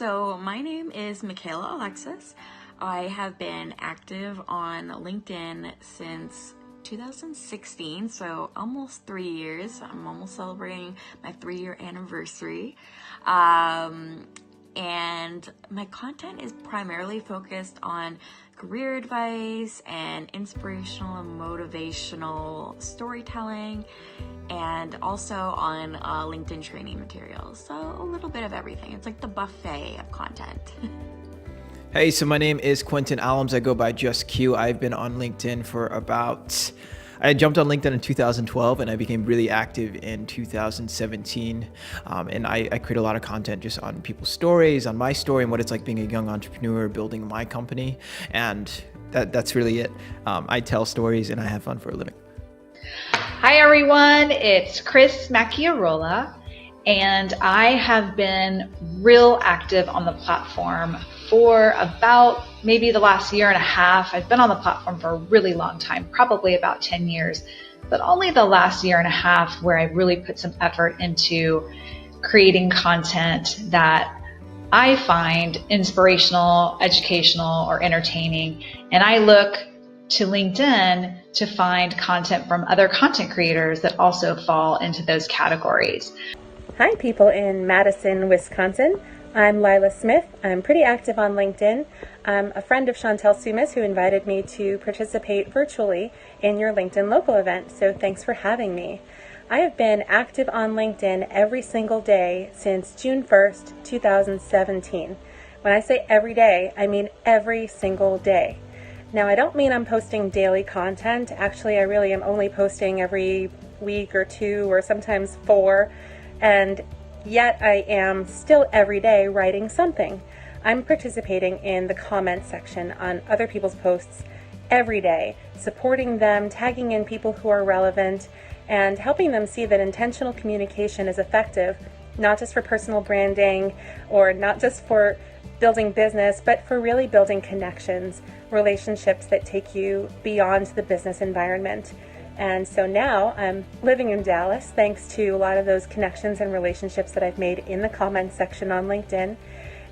So my name is MICHAELA ALEXIS. I have been active on LinkedIn since 2016, so almost 3 years. I'm almost celebrating my 3-year anniversary. And my content is primarily focused on career advice and inspirational and motivational storytelling, and also on LinkedIn training materials. So a little bit of everything. It's like the buffet of content. Hey, so my name is Quentin Allums. I go by Just Q. I've been on LinkedIn for I jumped on LinkedIn in 2012 and I became really active in 2017. And I create a lot of content just on people's stories, on my story and what it's like being a young entrepreneur building my company. And that's really it. I tell stories and I have fun for a living. Hi everyone, it's Chris Macchiarola, and I have been real active on the platform for about maybe the last year and a half. I've been on the platform for a really long time, probably about 10 years, but only the last year and a half where I really put some effort into creating content that I find inspirational, educational, or entertaining. And I look to LinkedIn to find content from other content creators that also fall into those categories. Hi people in Madison, Wisconsin. I'm LILA Smith. I'm pretty active on LinkedIn. I'm a friend of Chantel Soumis, who invited me to participate virtually in your LinkedIn local event, so thanks for having me. I have been active on LinkedIn every single day since June 1st, 2017. When I say every day, I mean every single day. Now, I don't mean I'm posting daily content. Actually, I really am only posting every week or 2 or sometimes 4, and yet I am still every day writing something. I'm participating in the comment section on other people's posts every day, supporting them, tagging in people who are relevant, and helping them see that intentional communication is effective, not just for personal branding or not just for building business, but for really building connections, relationships that take you beyond the business environment. And so now I'm living in Dallas thanks to a lot of those connections and relationships that I've made in the comments section on LinkedIn.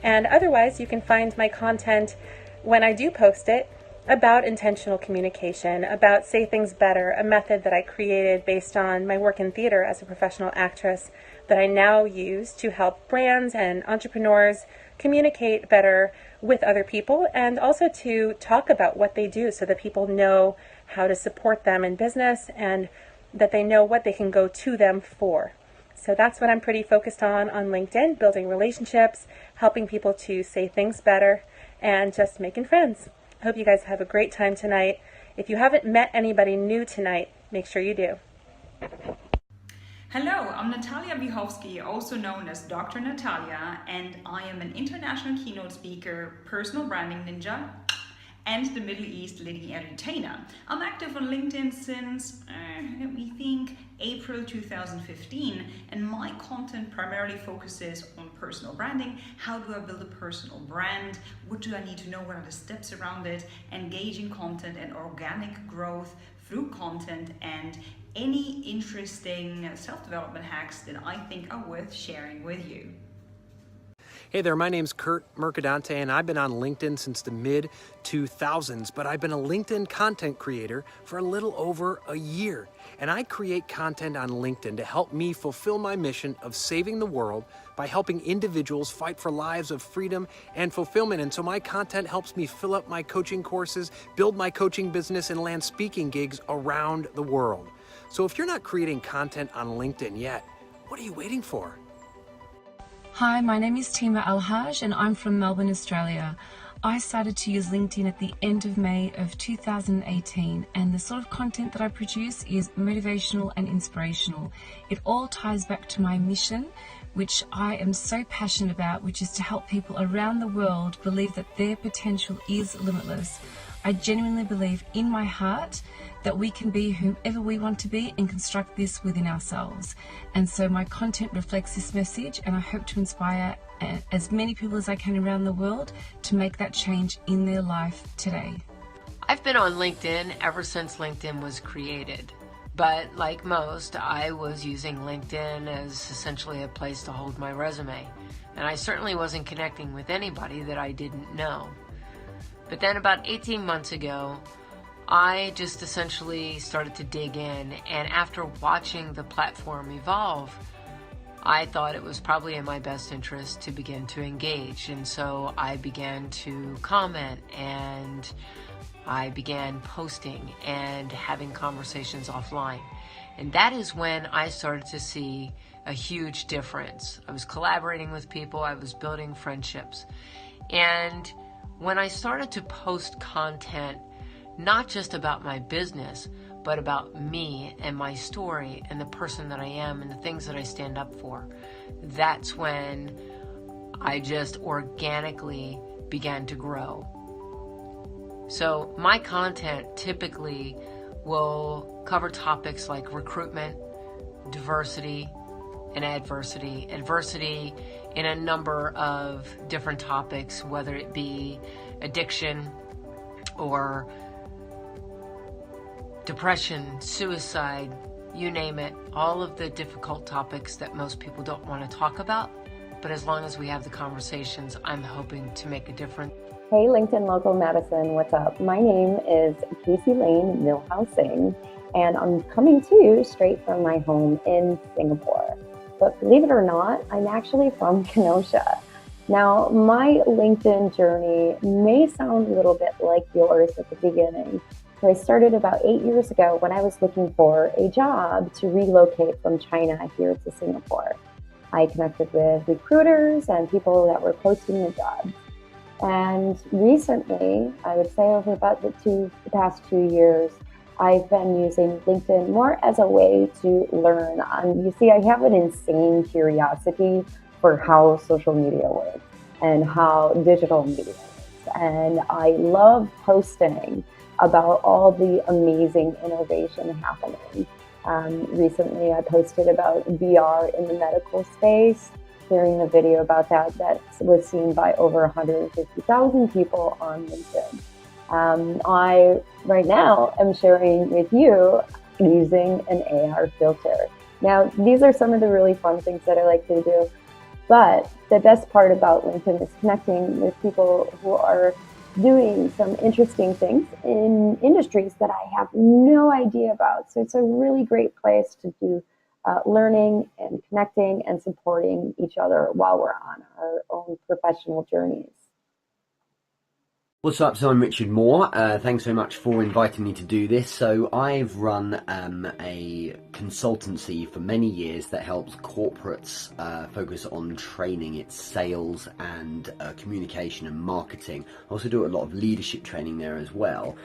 And otherwise, you can find my content when I do post it about intentional communication, about Say Things Better, a method that I created based on my work in theater as a professional actress that I now use to help brands and entrepreneurs communicate better with other people, and also to talk about what they do so that people know how to support them in business and that they know what they can go to them for. So that's what I'm pretty focused on LinkedIn, building relationships, helping people to say things better, and just making friends. I hope you guys have a great time tonight. If you haven't met anybody new tonight, make sure you do. Hello, I'm Natalia Wiechowski, also known as Dr. Natalia, and I am an international keynote speaker, personal branding ninja, and the Middle East leading entertainer. I'm active on LinkedIn since, let me think, April 2015, and my content primarily focuses on personal branding. How do I build a personal brand? What do I need to know? What are the steps around it? Engaging content and organic growth through content, and any interesting self-development hacks that I think are worth sharing with you. Hey there, my name's Kurt Mercadante, and I've been on LinkedIn since the mid-2000s, but I've been a LinkedIn content creator for a little over a year. And I create content on LinkedIn to help me fulfill my mission of saving the world by helping individuals fight for lives of freedom and fulfillment. And so my content helps me fill up my coaching courses, build my coaching business, and land speaking gigs around the world. So if you're not creating content on LinkedIn yet, what are you waiting for? Hi, my name is Tima Alhaj and I'm from Melbourne, Australia. I started to use LinkedIn at the end of May of 2018, and the sort of content that I produce is motivational and inspirational. It all ties back to my mission, which I am so passionate about, which is to help people around the world believe that their potential is limitless. I genuinely believe in my heart that we can be whomever we want to be and construct this within ourselves. And so my content reflects this message, and I hope to inspire as many people as I can around the world to make that change in their life today. I've been on LinkedIn ever since LinkedIn was created. But like most, I was using LinkedIn as essentially a place to hold my resume. And I certainly wasn't connecting with anybody that I didn't know. But then about 18 months ago, I just essentially started to dig in, and after watching the platform evolve, I thought it was probably in my best interest to begin to engage. And so I began to comment, and I began posting and having conversations offline. And that is when I started to see a huge difference. I was collaborating with people, I was building friendships. And when I started to post content, not just about my business, but about me and my story and the person that I am and the things that I stand up for, that's when I just organically began to grow. So my content typically will cover topics like recruitment, diversity, and adversity. Adversity in a number of different topics, whether it be addiction or depression, suicide, you name it, all of the difficult topics that most people don't want to talk about. But as long as we have the conversations, I'm hoping to make a difference. Hey, LinkedIn Local Madison, what's up? My name is Casey Lane Milhousing, and I'm coming to you straight from my home in Singapore. But believe it or not, I'm actually from Kenosha. Now, my LinkedIn journey may sound a little bit like yours at the beginning. So I started about 8 years ago when I was looking for a job to relocate from China here to Singapore. I connected with recruiters and people that were posting the jobs. And recently, I would say over about the past 2 years, I've been using LinkedIn more as a way to learn. You see, I have an insane curiosity for how social media works and how digital media works. And I love posting about all the amazing innovation happening. Recently, I posted about VR in the medical space, sharing a video about that was seen by over 150,000 people on LinkedIn. I, right now, am sharing with you using an AR filter. Now, these are some of the really fun things that I like to do, but the best part about LinkedIn is connecting with people who are doing some interesting things in industries that I have no idea about. So it's a really great place to do learning and connecting and supporting each other while we're on our own professional journeys. What's up? So I'm Richard Moore. Thanks so much for inviting me to do this. So I've run a consultancy for many years that helps corporates focus on training its sales and communication and marketing. I also do a lot of leadership training there as well.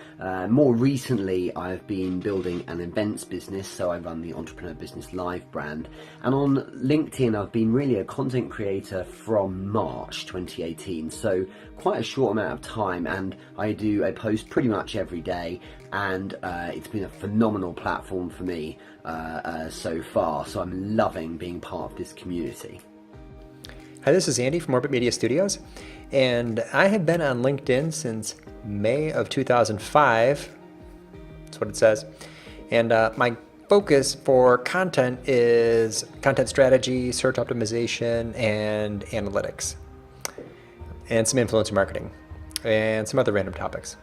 More recently, I've been building an events business, so I run the Entrepreneur Business Live brand. And on LinkedIn, I've been really a content creator from March 2018, so quite a short amount of time. And I post pretty much every day, and it's been a phenomenal platform for me so far, so I'm loving being part of this community. Hi, this is Andy from Orbit Media Studios, and I have been on LinkedIn since May of 2005, that's what it says, and my focus for content is content strategy, search optimization, and analytics, and some influencer marketing, and some other random topics.